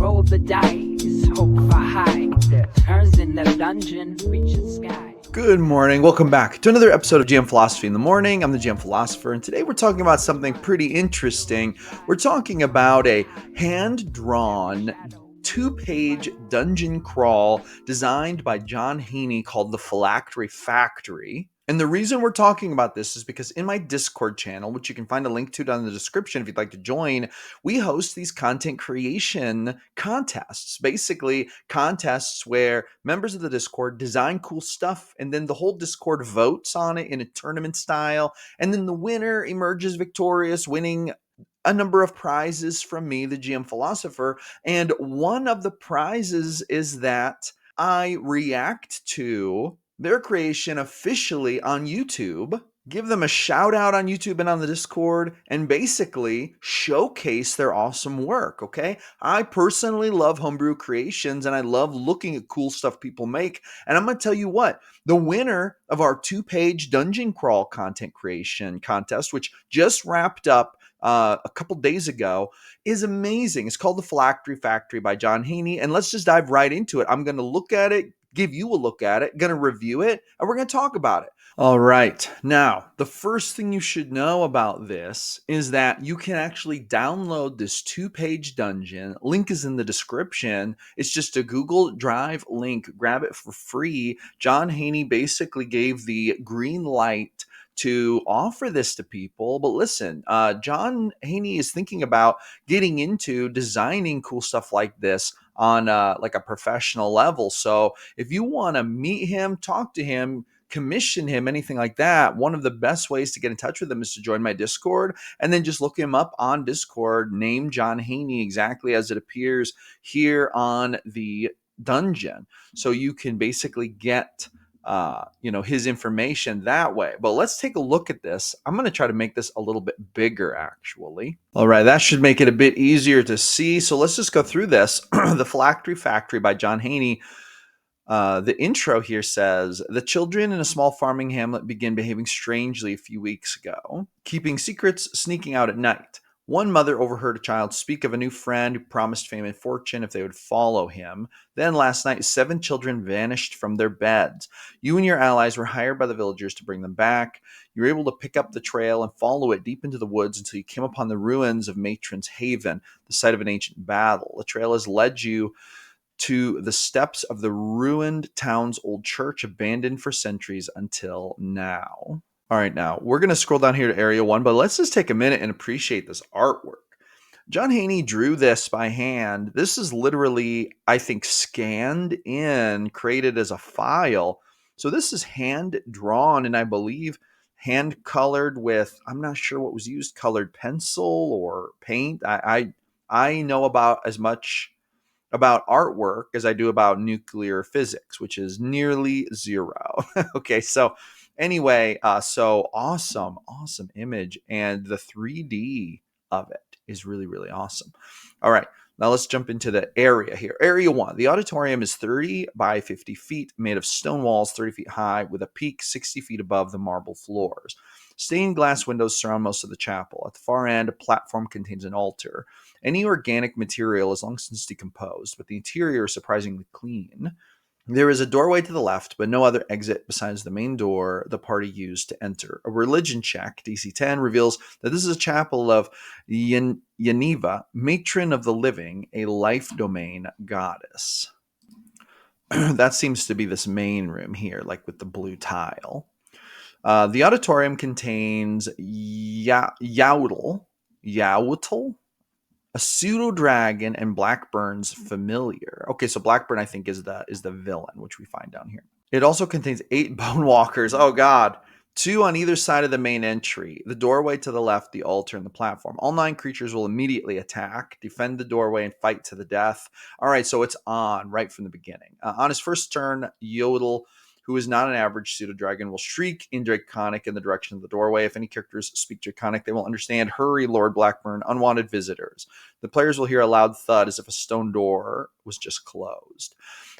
roll the dice, hope for high. Turns in the dungeon, reaching sky. Good morning. Welcome back to another episode of GM Philosophy in the Morning. I'm the GM Philosopher, and today we're talking about something pretty interesting. We're talking about a hand-drawn, 2-page dungeon crawl designed by John Haney called the Phylactery Factory. And the reason we're talking about this is because in my Discord channel, which you can find a link to down in the description if you'd like to join, we host these content creation contests. Basically, contests where members of the Discord design cool stuff, and then the whole Discord votes on it in a tournament style, and then the winner emerges victorious, winning a number of prizes from me, the GM Philosopher. And one of the prizes is that I react to their creation officially on YouTube, give them a shout out on YouTube and on the Discord, and basically showcase their awesome work, okay? I personally love homebrew creations, and I love looking at cool stuff people make. And I'm going to tell you what, the winner of our 2-page dungeon crawl content creation contest, which just wrapped up a couple days ago, is amazing. It's called the Phylactery Factory by John Haney, and let's just dive right into it. I'm going to look at it, give you a look at it, going to review it, and we're going to talk about it. All right. Now, the first thing you should know about this is that you can actually download this 2-page dungeon. Link is in the description. It's just a Google Drive link. Grab it for free. John Haney basically gave the green light to offer this to people. But listen, John Haney is thinking about getting into designing cool stuff like this on like a professional level. So if you want to meet him, talk to him, commission him, anything like that, one of the best ways to get in touch with him is to join my Discord, and then just look him up on Discord, name John Haney exactly as it appears here on the dungeon. So you can basically get his information that way. But let's take a look at this. I'm going to try to make this a little bit bigger, actually. All right, that should make it a bit easier to see. So let's just go through this. The Phylactery Factory by John Haney. The intro here says, the children in a small farming hamlet began behaving strangely a few weeks ago, keeping secrets, sneaking out at night. One mother overheard a child speak of a new friend who promised fame and fortune if they would follow him. Then last night, 7 children vanished from their beds. You and your allies were hired by the villagers to bring them back. You were able to pick up the trail and follow it deep into the woods until you came upon the ruins of Matron's Haven, the site of an ancient battle. The trail has led you to the steps of the ruined town's old church, abandoned for centuries until now. All right, now we're going to scroll down here to Area 1, but let's just take a minute and appreciate this artwork. John Haney drew this by hand. This is literally, I think, scanned in, created as a file. So this is hand drawn, and I believe hand colored with, I'm not sure what was used, colored pencil or paint. I know about as much about artwork as I do about nuclear physics, which is nearly zero. Okay, so anyway, so awesome image, and the 3D of it is really, really awesome. All right, now let's jump into the area here. Area 1, the auditorium is 30 by 50 feet, made of stone walls 30 feet high, with a peak 60 feet above the marble floors. Stained glass windows surround most of the chapel. At the far end, a platform contains an altar. Any organic material is long since decomposed, but the interior is surprisingly clean. There is a doorway to the left, but no other exit besides the main door the party used to enter. A religion check, DC 10, reveals that this is a chapel of Yaniva, matron of the living, a life domain goddess. That seems to be this main room here, like with the blue tile. The auditorium contains Yautl, a pseudo dragon, and Blackburn's familiar. Okay, so Blackburn, I think, is the villain, which we find down here. It also contains 8 bonewalkers. Oh God. 2 on either side of the main entry. The doorway to the left, the altar, and the platform. All 9 creatures will immediately attack, defend the doorway, and fight to the death. All right, so it's on right from the beginning. On his first turn, Yodel, who is not an average pseudo-dragon, will shriek in Draconic in the direction of the doorway. If any characters speak Draconic, they will understand, "Hurry, Lord Blackburn, unwanted visitors." The players will hear a loud thud as if a stone door was just closed.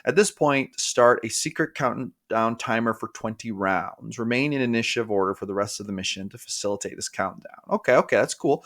At this point, start a secret countdown timer for 20 rounds. Remain in initiative order for the rest of the mission to facilitate this countdown. Okay, that's cool.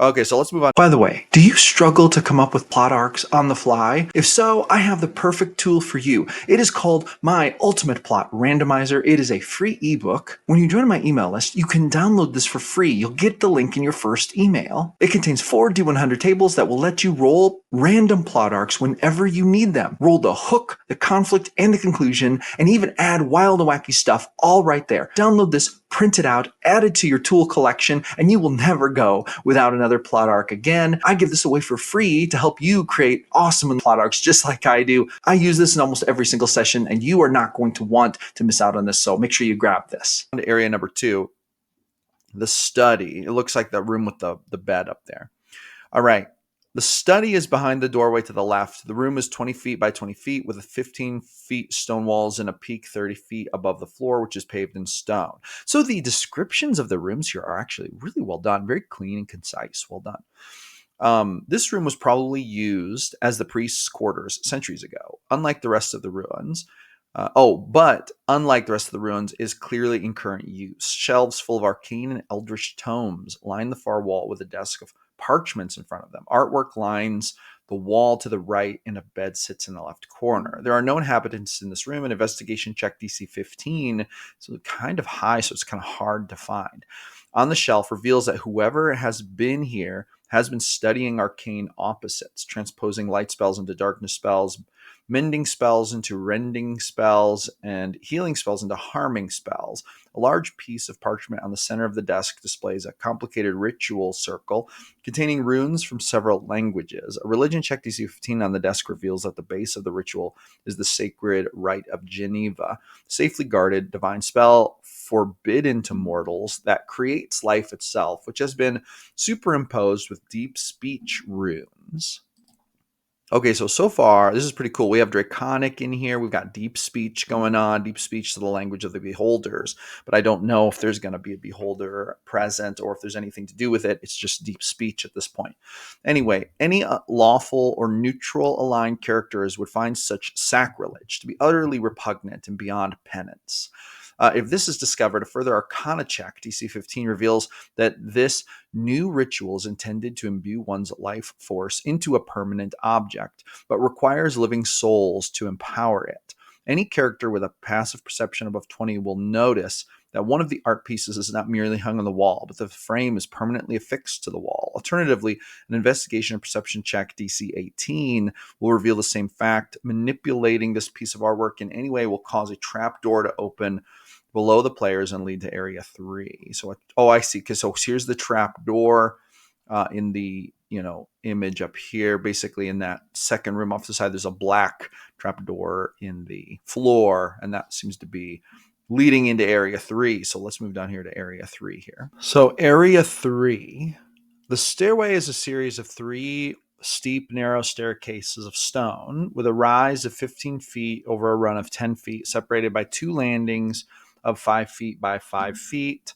Okay, so let's move on. By the way, do you struggle to come up with plot arcs on the fly? If so, I have the perfect tool for you. It is called My Ultimate Plot Randomizer. It is a free ebook. When you join my email list, you can download this for free. You'll get the link in your first email. It contains 4 D100 tables that will let you roll random plot arcs whenever you need them. Roll the hook, the conflict, and the conclusion, and even add wild and wacky stuff all right there. Download this, print it out, add it to your tool collection, and you will never go without another plot arc again. I give this away for free to help you create awesome plot arcs just like I do. I use this in almost every single session, and you are not going to want to miss out on this, so make sure you grab this. Area number 2, the study. It looks like the room with the bed up there. All right. The study is behind the doorway to the left. The room is 20 feet by 20 feet with a 15 feet stone walls and a peak 30 feet above the floor, which is paved in stone. So the descriptions of the rooms here are actually really well done, very clean and concise. Well done. This room was probably used as the priest's quarters centuries ago, unlike the rest of the ruins. But unlike the rest of the ruins, is clearly in current use. Shelves full of arcane and eldritch tomes line the far wall with a desk of parchments in front of them. Artwork lines the wall to the right, and a bed sits in the left corner. There are no inhabitants in this room. An investigation check DC 15, so kind of high, so it's kind of hard to find. On the shelf reveals that whoever has been here has been studying arcane opposites, transposing light spells into darkness spells, mending spells into rending spells, and healing spells into harming spells. A large piece of parchment on the center of the desk displays a complicated ritual circle containing runes from several languages. A religion check DC 15 on the desk reveals that the base of the ritual is the sacred rite of Geneva, safely guarded divine spell forbidden to mortals that creates life itself, which has been superimposed with deep speech runes. Okay, so far, this is pretty cool. We have Draconic in here. We've got deep speech going on, deep speech to the language of the beholders. But I don't know if there's going to be a beholder present or if there's anything to do with it. It's just deep speech at this point. Anyway, any lawful or neutral aligned characters would find such sacrilege to be utterly repugnant and beyond penance. If this is discovered, a further Arcana check, DC 15, reveals that this new ritual is intended to imbue one's life force into a permanent object, but requires living souls to empower it. Any character with a passive perception above 20 will notice that one of the art pieces is not merely hung on the wall, but the frame is permanently affixed to the wall. Alternatively, an investigation and perception check, DC 18, will reveal the same fact. Manipulating this piece of artwork in any way will cause a trap door to open below the players and lead to area 3. So, I see. Because so here's the trap door in the image up here. Basically, in that second room off the side, there's a black trap door in the floor, and that seems to be leading into area 3. So let's move down here to area 3 here. So area 3, the stairway is a series of 3 steep, narrow staircases of stone with a rise of 15 feet over a run of 10 feet, separated by 2 landings of 5 feet by 5 feet.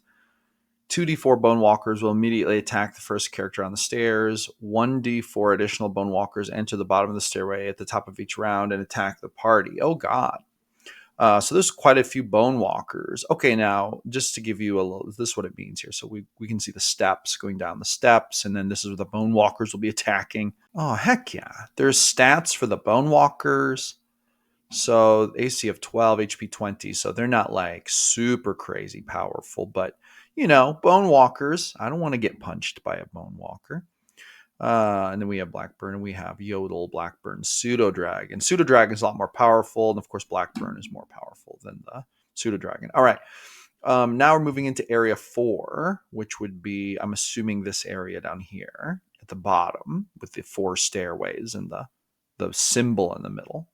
2d4 bonewalkers will immediately attack the first character on the stairs. 1d4 additional bonewalkers enter the bottom of the stairway at the top of each round and attack the party. Oh, God. So there's quite a few bonewalkers. Okay, now, just to give you a little, this is what it means here. So we can see the steps going down the steps, and then this is where the bonewalkers will be attacking. Oh, heck yeah. There's stats for the bonewalkers. So AC of 12, HP 20. So they're not like super crazy powerful, but bone walkers. I don't want to get punched by a bone walker. And then we have Blackburn, and we have Yodel, Blackburn, Pseudo Dragon. Pseudo Dragon is a lot more powerful, and of course Blackburn is more powerful than the Pseudo Dragon. All right. Now we're moving into area 4, which would be, I'm assuming, this area down here at the bottom with the 4 stairways and the symbol in the middle.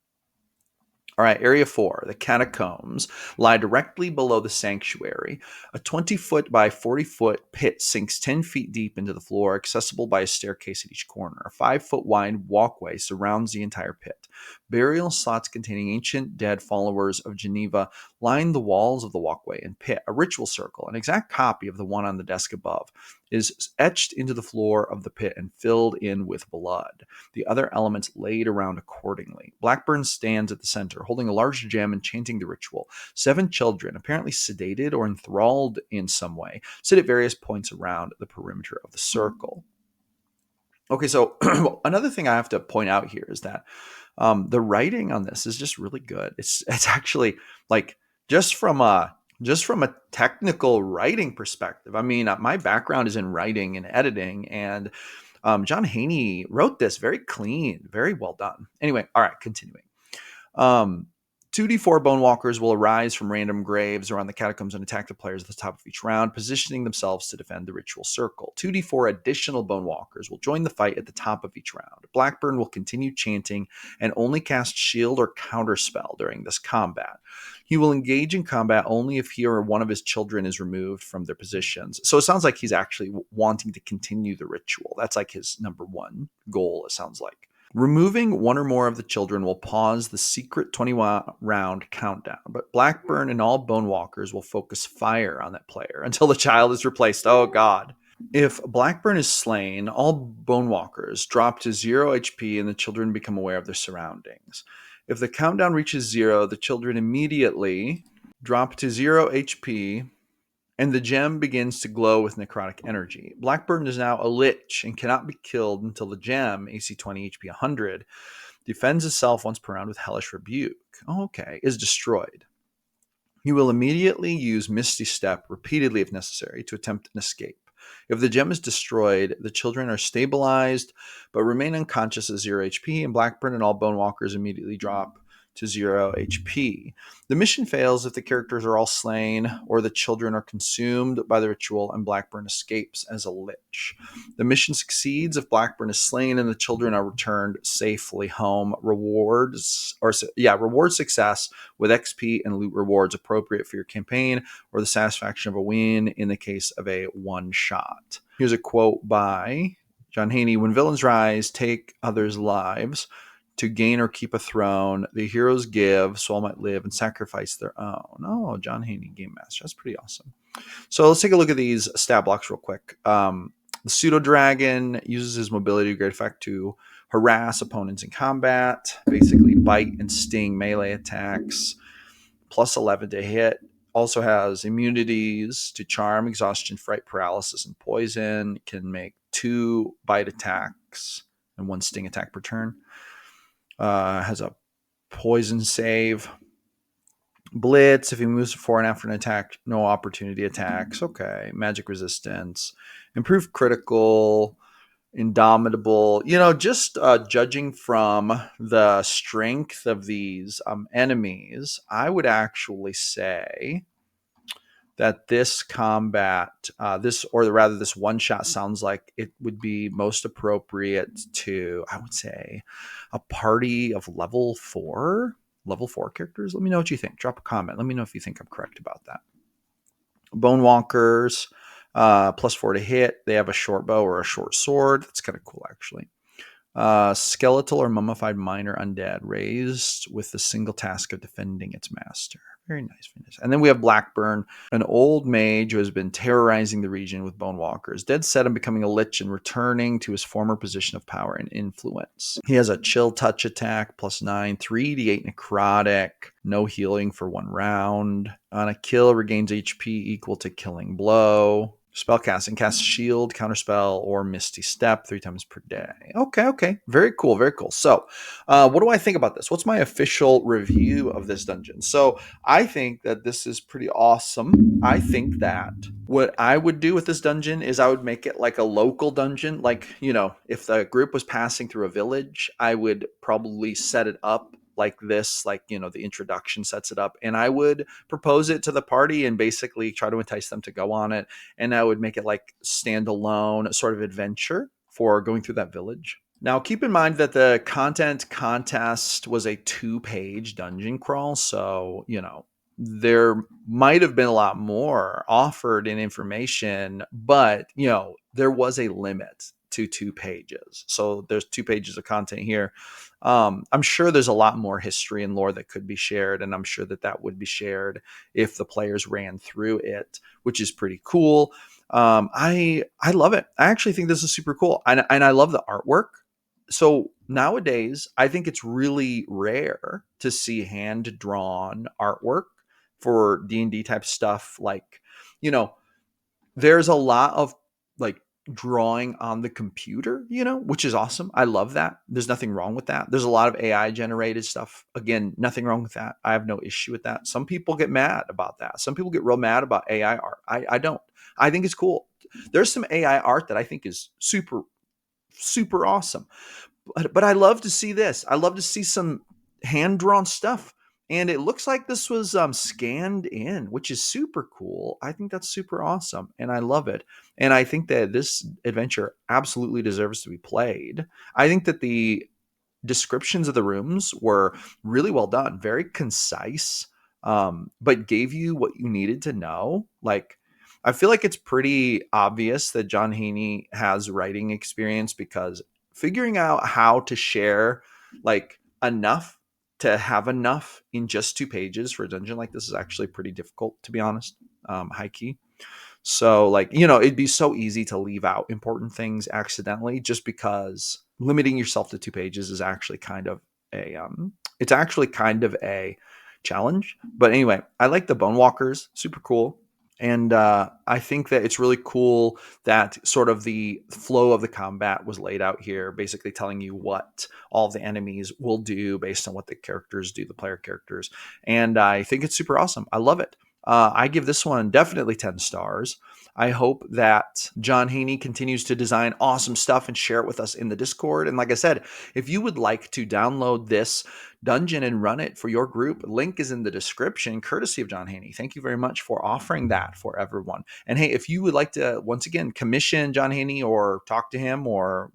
All right, area 4, the catacombs, lie directly below the sanctuary. A 20-foot by 40-foot pit sinks 10 feet deep into the floor, accessible by a staircase at each corner. A 5-foot wide walkway surrounds the entire pit. Burial slots containing ancient dead followers of Geneva line the walls of the walkway and pit. A ritual circle, an exact copy of the one on the desk above, is etched into the floor of the pit and filled in with blood. The other elements laid around accordingly. Blackburn stands at the center, holding a large gem and chanting the ritual. 7 children, apparently sedated or enthralled in some way, sit at various points around the perimeter of the circle. Okay, so another thing I have to point out here is that the writing on this is just really good. It's actually like just from a just from a technical writing perspective. I mean, my background is in writing and editing, and John Haney wrote this very clean, very well done. Anyway, all right, continuing. Um, 2d4 bonewalkers will arise from random graves around the catacombs and attack the players at the top of each round, positioning themselves to defend the ritual circle. 2d4 additional bonewalkers will join the fight at the top of each round. Blackburn will continue chanting and only cast shield or counterspell during this combat. He will engage in combat only if he or one of his children is removed from their positions. So it sounds like he's actually wanting to continue the ritual. That's like his number one goal, it sounds like. Removing one or more of the children will pause the secret 20-round countdown, but Blackburn and all bonewalkers will focus fire on that player until the child is replaced. Oh, God. If Blackburn is slain, all bonewalkers drop to 0 HP and the children become aware of their surroundings. If the countdown reaches 0, the children immediately drop to 0 HP and the gem begins to glow with necrotic energy. Blackburn is now a lich and cannot be killed until the gem, AC 20, HP 100, defends itself once per round with Hellish Rebuke. Okay, is destroyed. He will immediately use Misty Step repeatedly if necessary to attempt an escape. If the gem is destroyed, the children are stabilized but remain unconscious at 0 HP, and Blackburn and all bonewalkers immediately drop to 0 HP. The mission fails if the characters are all slain or the children are consumed by the ritual and Blackburn escapes as a lich. The mission succeeds if Blackburn is slain and the children are returned safely home. Reward success with XP and loot rewards appropriate for your campaign or the satisfaction of a win in the case of a one-shot. Here's a quote by John Haney. When villains rise, take others' lives to gain or keep a throne, the heroes give, so all might live, and sacrifice their own. Oh, John Haney, Game Master. That's pretty awesome. So let's take a look at these stat blocks real quick. The Pseudo Dragon uses his mobility to great effect to harass opponents in combat, basically bite and sting melee attacks, plus 11 to hit. Also has immunities to charm, exhaustion, fright, paralysis, and poison. Can make 2 bite attacks and 1 sting attack per turn. Has a poison save. Blitz, if he moves before and after an attack, no opportunity attacks. Okay. Magic resistance. Improved critical. Indomitable. Just judging from the strength of these enemies, I would actually say that this combat, this one shot sounds like it would be most appropriate to, I would say, a party of level 4 characters. Let me know what you think. Drop a comment. Let me know if you think I'm correct about that. Bonewalkers, plus 4 to hit. They have a short bow or a short sword. That's kind of cool, actually. Skeletal or mummified miner undead, raised with the single task of defending its master. Very nice. And then we have Blackburn, an old mage who has been terrorizing the region with bonewalkers, dead set on becoming a lich and returning to his former position of power and influence. He has a chill touch attack, plus 9, 3d8 necrotic, no healing for 1 round. On a kill, regains HP equal to killing blow. Spellcasting, casts shield, counterspell, or misty step 3 times per day. Okay. Very cool. So, what do I think about this? What's my official review of this dungeon? So, I think that this is pretty awesome. I think that what I would do with this dungeon is I would make it like a local dungeon. Like, if the group was passing through a village, I would probably set it up like this, like, the introduction sets it up, and I would propose it to the party and basically try to entice them to go on it. And I would make it like standalone sort of adventure for going through that village. Now, keep in mind that the content contest was a 2-page dungeon crawl. So, there might have been a lot more offered in information, but, there was a limit to 2 pages. So there's 2 pages of content here. I'm sure there's a lot more history and lore that could be shared, and I'm sure that would be shared if the players ran through it, which is pretty cool. I love it. I actually think this is super cool, and I love the artwork. So nowadays, I think it's really rare to see hand-drawn artwork for D&D type stuff. Like, there's a lot of like drawing on the computer, which is awesome. I love that. There's nothing wrong with that. There's a lot of AI generated stuff. Again, nothing wrong with that. I have no issue with that. Some people get mad about that. Some people get real mad about AI art. I don't. I think it's cool. There's some AI art that I think is super, super awesome. But I love to see this. I love to see some hand drawn stuff. And it looks like this was scanned in, which is super cool. I think that's super awesome. And I love it. And I think that this adventure absolutely deserves to be played. I think that the descriptions of the rooms were really well done, very concise, but gave you what you needed to know. Like, I feel like it's pretty obvious that John Haney has writing experience, because figuring out how to share like enough to have enough in just 2 pages for a dungeon like this is actually pretty difficult, to be honest. High key. So, like, it'd be so easy to leave out important things accidentally, just because limiting yourself to 2 pages is actually kind of a challenge. But anyway, I like the bonewalkers, super cool. And I think that it's really cool that sort of the flow of the combat was laid out here, basically telling you what all the enemies will do based on what the characters do, the player characters. And I think it's super awesome. I love it. I give this one definitely 10 stars. I hope that John Haney continues to design awesome stuff and share it with us in the Discord. And like I said, if you would like to download this dungeon and run it for your group, link is in the description, courtesy of John Haney. Thank you very much for offering that for everyone. And hey, if you would like to, once again, commission John Haney or talk to him, or,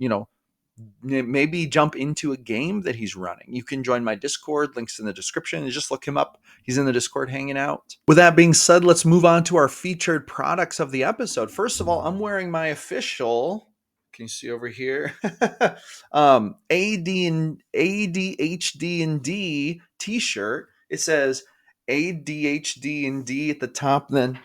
maybe jump into a game that he's running, you can join my Discord. Links in the description, and just look him up. He's in the Discord hanging out. With that being said, let's move on to our featured products of the episode. First of all, I'm wearing my official, can you see over here? ADHD and D t-shirt. It says ADHD and D at the top, then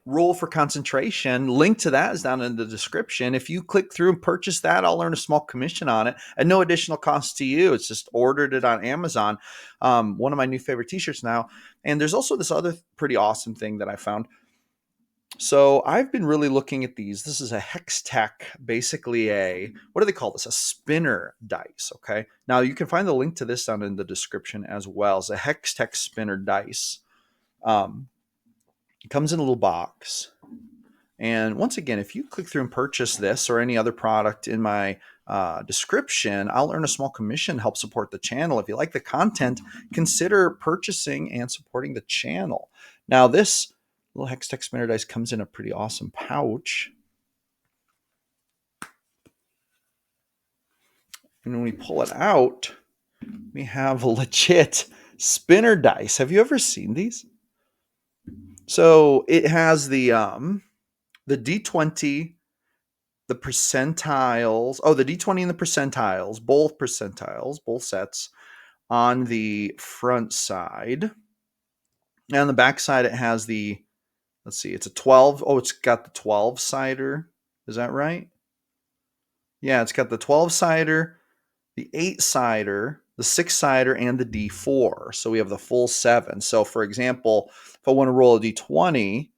roll for concentration. Link to that is down in the description. If you click through and purchase that, I'll earn a small commission on it at no additional cost to you. It's just ordered it on Amazon. One of my new favorite t-shirts now. And there's also this other pretty awesome thing that I found. So I've been really looking at these. This is a Hextech, basically what do they call this? A spinner dice. Okay. Now you can find the link to this down in the description as well. It's a Hextech spinner dice. It comes in a little box. And once again, if you click through and purchase this or any other product in my description, I'll earn a small commission to help support the channel. If you like the content, consider purchasing and supporting the channel. Now, this little Hextech spinner dice comes in a pretty awesome pouch. And when we pull it out, we have a legit spinner dice. Have you ever seen these? So it has the D20, the percentiles. Oh, the D20 and the percentiles, both sets on the front side. And on the back side, it has the, let's see, it's a 12. Oh, it's got the 12-sider. Is that right? Yeah, it's got the 12-sider, the 8-sider, the 6-sider, and the D4. So we have the full 7. So for example, if I want to roll a D20,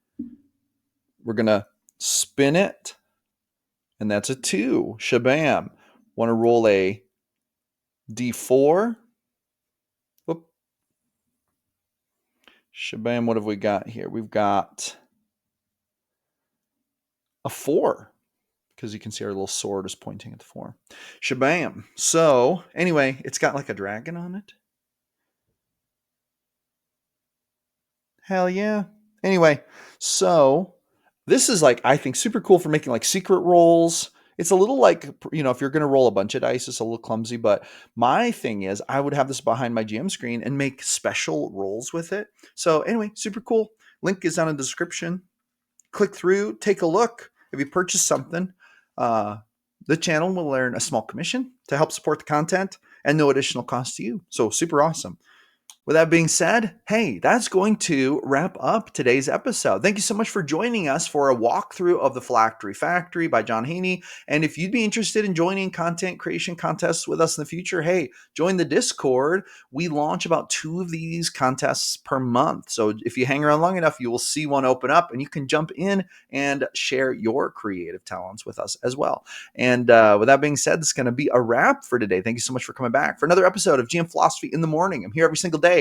we're going to spin it, and that's a 2. Shabam. Want to roll a D4? Whoop. Shabam, what have we got here? We've got a 4, because you can see our little sword is pointing at the 4. Shabam. So anyway, it's got like a dragon on it. Hell yeah. Anyway, so this is like, I think, super cool for making like secret rolls. It's a little like, if you're going to roll a bunch of dice, it's a little clumsy, but my thing is I would have this behind my GM screen and make special rolls with it. So anyway, super cool. Link is down in the description. Click through, take a look. If you purchase something, the channel will earn a small commission to help support the content and no additional cost to you. So super awesome. With that being said, hey, that's going to wrap up today's episode. Thank you so much for joining us for a walkthrough of the Phylactery Factory by John Haney. And if you'd be interested in joining content creation contests with us in the future, hey, join the Discord. We launch about 2 of these contests per month. So if you hang around long enough, you will see one open up and you can jump in and share your creative talents with us as well. And with that being said, this is going to be a wrap for today. Thank you so much for coming back for another episode of GM Philosophy in the Morning. I'm here every single day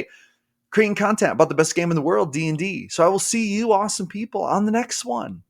creating content about the best game in the world, D&D. So I will see you awesome people on the next one.